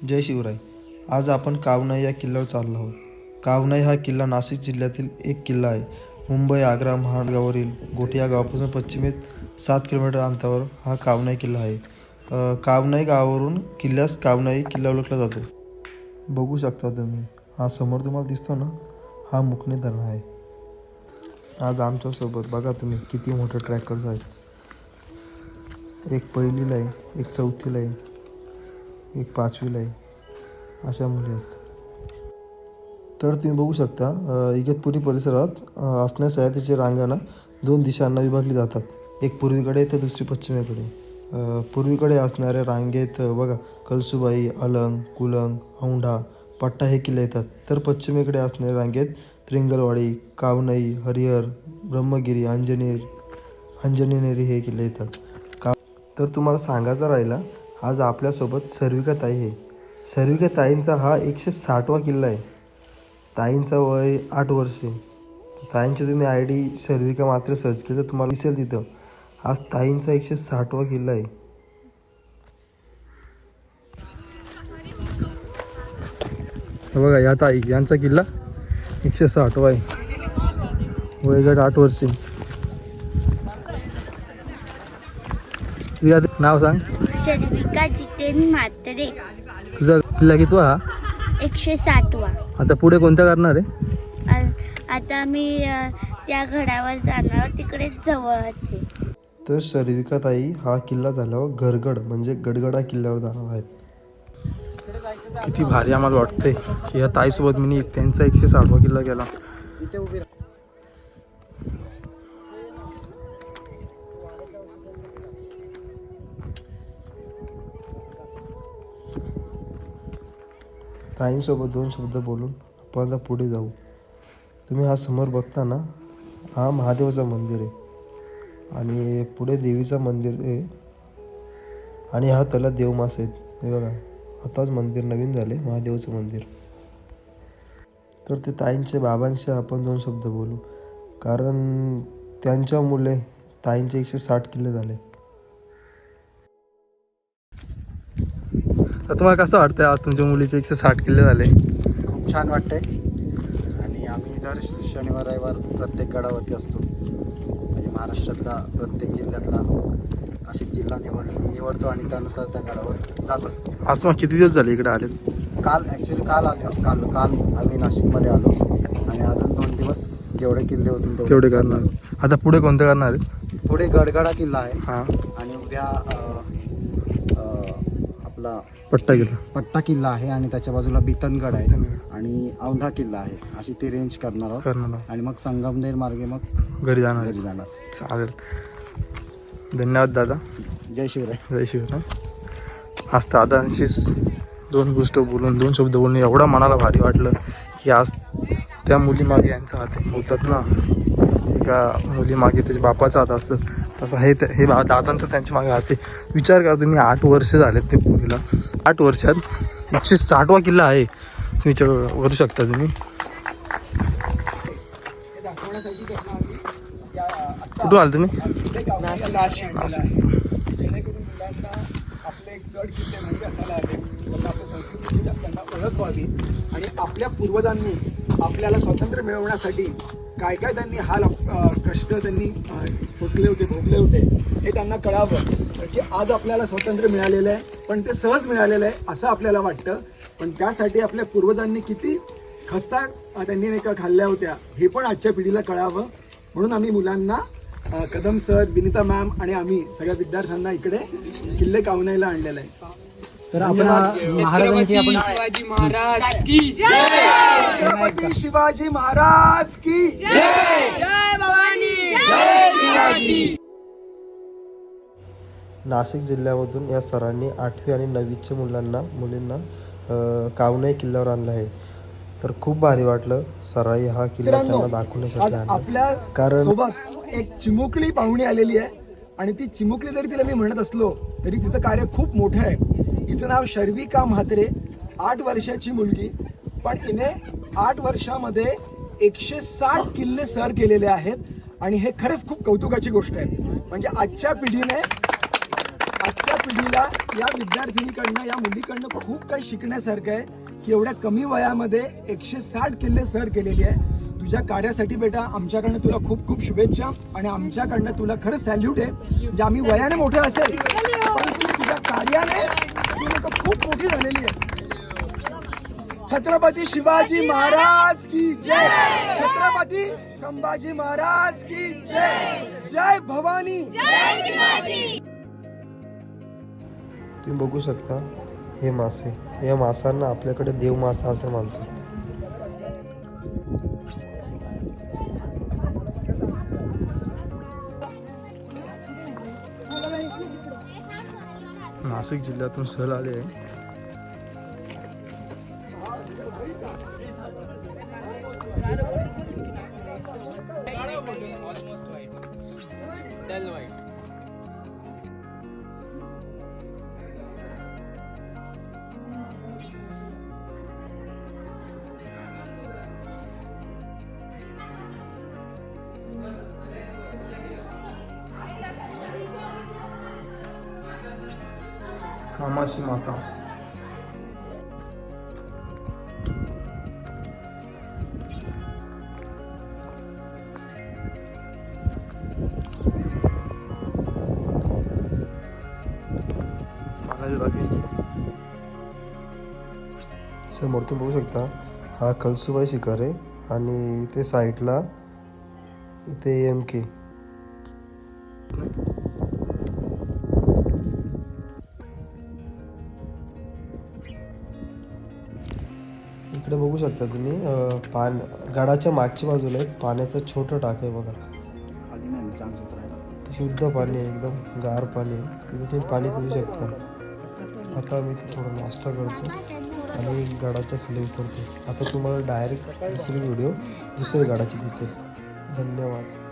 जय शिवराय. आज आपण कावनाई या किल्ल्यावर चाललो आहोत. कावनाई हा किल्ला नाशिक जिल्ह्यातील एक किल्ला आहे. मुंबई आग्रा महामार्गावरील गोटी या गावापासून पश्चिमेत 7 किलोमीटर अंतरावर हा कावनाई किल्ला आहे. कावनाई गावावरून किल्ल्यास कावनाई किल्ला ओळखला जातो. बघू शकता तुम्ही, हा समोर तुम्हाला दिसतो ना, हा मुकणे धरण आहे. आज आमच्यासोबत बघा तुम्ही किती मोठे ट्रॅकर्स आहेत. एक पहिलीला आहे, एक चौथीला आहे, एक 5वीला आहे, अशा मुली आहेत. तर तुम्ही बघू शकता इगतपुरी परिसरात असणाऱ्या सह्याद्रीची रांगांना 2 दिशांना विभागली जातात. एक पूर्वेकडे तर दुसरी पश्चिमेकडे. पूर्वेकडे असणाऱ्या रांगेत बघा कळसुबाई, अलंग, कुलंग, औंढा, पट्टा हे किल्ले येतात. तर पश्चिमेकडे असणाऱ्या रांगेत त्रिंगलवाडी, कावनाई, हरिहर, ब्रह्मगिरी, अंजनेरी हे किल्ले येतात. तर तुम्हाला सांगायचं राहिला, आज आपल्यासोबत सर्विका ताई आहे. सर्विका ताईंचा हा 160वा किल्ला आहे. ताईंचा वय 8 वर्षे. ताईंची तुम्ही ID सर्विका मात्र सर्च केलं तर तुम्हाला दिसेल तिथं. आज ताईंचा 160वा किल्ला आहे. बघा या ताई यांचा किल्ला 160वा आहे. वयगट 8 वर्षे. तुझं नाव सांग. सर्विका जितेन म्हात्रे. तुझा किल्ला कितवा हा? 160वा. आता पुढे कोणता करणार आहे? आता मी त्या गडावर जाणार, तिकडे जवळच आहे. तर सर्विका ताई हा किल्ला झाल्यावर घरगड म्हणजे गडगडा किल्ल्यावर जाणार आहेत. किती भारी आम्हाला वाटतंय की या ताईसोबत मी त्यांचा 160वा किल्ला केला. ताईंसोबत 2 शब्द बोलून आपण आता पुढे जाऊ. तुम्ही हा समोर बघता ना, हा महादेवाचं मंदिर आहे आणि पुढे देवीचं मंदिर आहे आणि हा त्याला देवमास आहेत. हे बघा, आताच मंदिर नवीन झाले महादेवाचं मंदिर. तर ते ताईंच्या बाबांशी आपण 2 शब्द बोलू, कारण त्यांच्यामुळे ताईंचे 160 किल्ले झाले. तर तुम्हाला कसं वाटतंय आज तुमच्या मुलीचे 160 किल्ले झाले? खूप छान वाटतंय. आणि आम्ही दर शनिवार रविवार प्रत्येक गडावरती असतो. म्हणजे महाराष्ट्रातला प्रत्येक जिल्ह्यातला नाशिक जिल्हा निवडतो आणि त्यानुसार त्या गडावर जात असतो. आज तुम्हाला किती दिवस झाले इकडे आले? काल आलो. काल आम्ही नाशिकमध्ये आलो आणि अजून 2 दिवस जेवढे किल्ले होतील तेवढे करणार. आता पुढे कोणतं करणार आहे? पुढे गडगडा किल्ला आहे. हां, आणि उद्या आपला पट्टा किल्ला आहे आणि त्याच्या बाजूला बितनगड आहे आणि औंढा किल्ला आहे. अशी ती रेंज करणार आहोत आणि मग संगमनेर मार्गे मग घरी जाणार. चालेल. धन्यवाद दादा. जय शिवराय. जय शिवराय. आज दादांशीच 2 गोष्ट बोलून 2 शब्द बोलून एवढा मनाला भारी वाटलं की आज त्या मुलीमागे यांचा हात आहे. बोलतात ना, एका मुलीमागे त्याच्या बापाचा हात असतं, तसं हे दादांचं त्यांच्या मागे हात आहे. विचार करा तुम्ही, 8 वर्ष झालेत ते मुलीला. 8 वर्षात 160वा किल्ला आहे. तुम्ही विचार करू शकता तुम्ही. कुठून आले तुम्ही? जेणेकरून मुलांना आपले गड किल्ले माहिती असायला हवे, आपल्या संस्कृतीची त्यांना ओळख व्हावी आणि आपल्या पूर्वजांनी आपल्याला स्वातंत्र्य मिळवण्यासाठी काय काय त्यांनी कष्ट त्यांनी सोसले होते, भोगले होते, हे त्यांना कळावं. की आज आपल्याला स्वातंत्र्य मिळालेलं आहे, पण ते सहज मिळालेलं आहे असं आपल्याला वाटतं, पण त्यासाठी आपल्या पूर्वजांनी किती खस्ता त्यांनी नाही का खाल्ल्या होत्या हे पण आजच्या पिढीला कळावं. म्हणून आम्ही मुलांना कदम सर, विनिता मॅम आणि आम्ही सगळ्या विद्यार्थ्यांना इकडे किल्ले कावनाईला आणलेलं आहे. तर आपण महाराजांची छत्रपती शिवाजी महाराज की जय. जय भवानी. जय शिवाजी. नाशिक जिल्ह्यामधून या सरांनी 8वी आणि 9वीच्या मुलींना कावनाई किल्ल्यावर आणलं आहे. तर खूप भारी वाटलं. सराई हा किल्ला त्यांना दाखवण्यासाठी आणला. आपल्या कारण सोबत एक चिमुकली पाहुणी आलेली आहे आणि ती चिमुकली जरी तिला मी म्हणत असलो तरी तिचं कार्य खूप मोठं आहे. हिचं नाव सर्विका म्हात्रे. 8 वर्षाची मुलगी, पण हिने 8 वर्षामध्ये 160 किल्ले सर केलेले आहेत आणि हे खरंच खूप कौतुकाची गोष्ट आहे. म्हणजे आजच्या पिढीला या विद्यार्थिनीकडनं या मुलीकडनं खूप काही शिकण्यासारखं आहे की एवढ्या कमी वयामध्ये 160 किल्ले सर केलेली आहे. तुझ्या कार्यासाठी बेटा आमच्याकडनं तुला खूप खूप शुभेच्छा आणि आमच्याकडनं तुला खरं सॅल्यूट आहे. म्हणजे आम्ही वयाने मोठे असेल परंतु तुझ्या कार्याने तू लोक खूप मोठी झालेली आहे. छत्रपती शिवाजी महाराज की जय. छत्रपती संभाजी महाराज की जय. जय भवानी. तुम्ही बघू शकता हे मासे, या मासांना आपल्याकडे देव मासा असे मानतात. नाशिक जिल्ह्यातून सहल आले आहे. कामाची माता. समोर तुम्ही बघू शकता हा कळसुबाई शिखर आहे आणि इथे साईडला इथे AMK. इकडे बघू शकता तुम्ही गडाच्या मागच्या बाजूला एक पाण्याचं छोटं टाक आहे बघा. शुद्ध पाणी आहे, एकदम गार पाणी आहे. तिथे तुम्ही पाणी पिऊ शकता. आता मी ते थोडं नाश्ता करतो आणि गडाच्या खाली उतरतो. आता तुम्हाला डायरेक्ट दुसरी व्हिडिओ दुसऱ्या गडाची दिसेल. धन्यवाद.